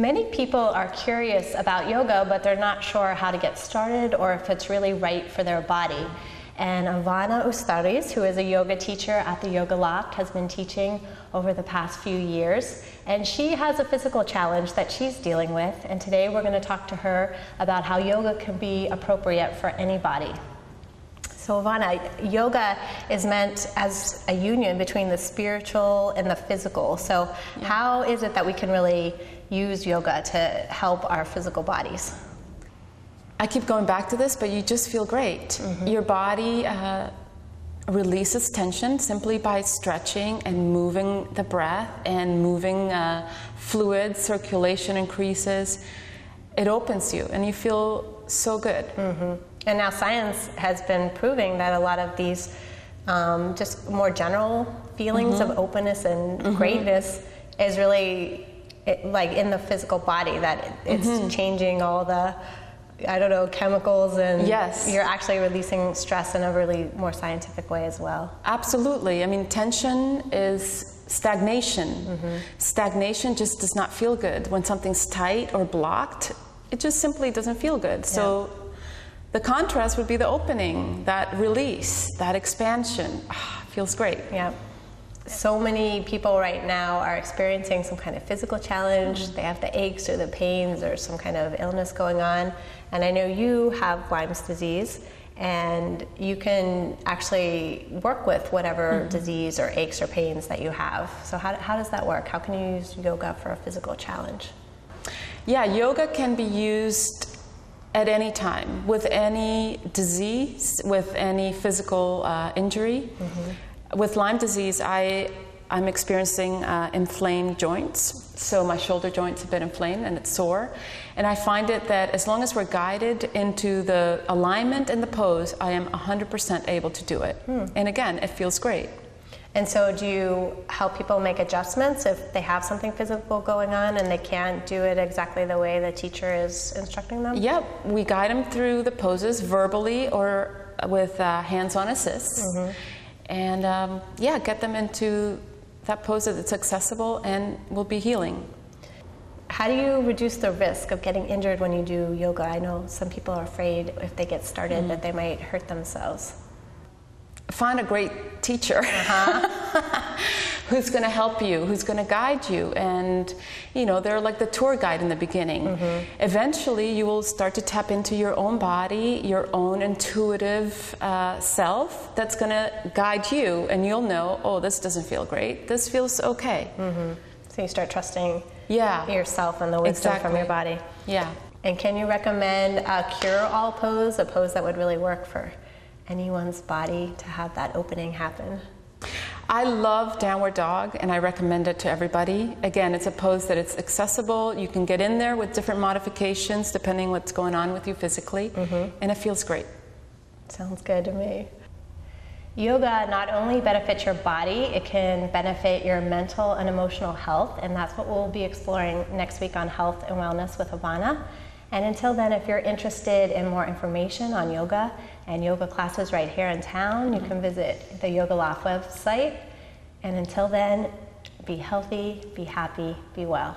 Many people are curious about yoga, but they're not sure how to get started or if it's really right for their body. And Ivana Ustariz, who is a yoga teacher at the Yoga Loft, has been teaching over the past few years. And she has a physical challenge that she's dealing with. And today we're going to talk to her about how yoga can be appropriate for anybody. So Ivana, yoga is meant as a union between the spiritual and the physical. So how is it that we can really use yoga to help our physical bodies? I keep going back to this, but you just feel great. Mm-hmm. Your body releases tension simply by stretching and moving the breath and moving fluid, circulation increases. It opens you and you feel so good. Mm-hmm. And now science has been proving that a lot of these just more general feelings of openness and greatness is really like in the physical body, that it's changing all the, I don't know, chemicals, and you're actually releasing stress in a really more scientific way as well. Absolutely. I mean, tension is stagnation. Stagnation just does not feel good. When something's tight or blocked, it just simply doesn't feel good. So the contrast would be the opening, that release, that expansion. Feels great. Yeah. So many people right now are experiencing some kind of physical challenge. They have the aches or the pains or some kind of illness going on. And I know you have Lyme's disease, and you can actually work with whatever disease or aches or pains that you have. So how does that work? How can you use yoga for a physical challenge? Yeah, yoga can be used at any time, with any disease, with any physical injury. With Lyme disease, I'm experiencing inflamed joints. So my shoulder joint's a bit inflamed and it's sore. And I find it that as long as we're guided into the alignment and the pose, I am 100% able to do it. And again, it feels great. And so do you help people make adjustments if they have something physical going on and they can't do it exactly the way the teacher is instructing them? Yep, we guide them through the poses verbally or with hands-on assists. And get them into that pose that's accessible and will be healing. How do you reduce the risk of getting injured when you do yoga? I know some people are afraid if they get started that they might hurt themselves. Find a great teacher who's going to help you, who's going to guide you. And, you know, they're like the tour guide in the beginning. Eventually, you will start to tap into your own body, your own intuitive self that's going to guide you. And you'll know, oh, this doesn't feel great. This feels okay. So you start trusting yourself and the wisdom from your body. Yeah. And can you recommend a cure-all pose, a pose that would really work for anyone's body to have that opening happen? I love downward dog, and I recommend it to everybody. Again, it's a pose that it's accessible. You can get in there with different modifications depending what's going on with you physically, and it feels great. Sounds good to me. Yoga not only benefits your body, it can benefit your mental and emotional health, and that's what we'll be exploring next week on Health and Wellness with Ivana. And until then, if you're interested in more information on yoga and yoga classes right here in town, you can visit the Yoga Loft website. And until then, be healthy, be happy, be well.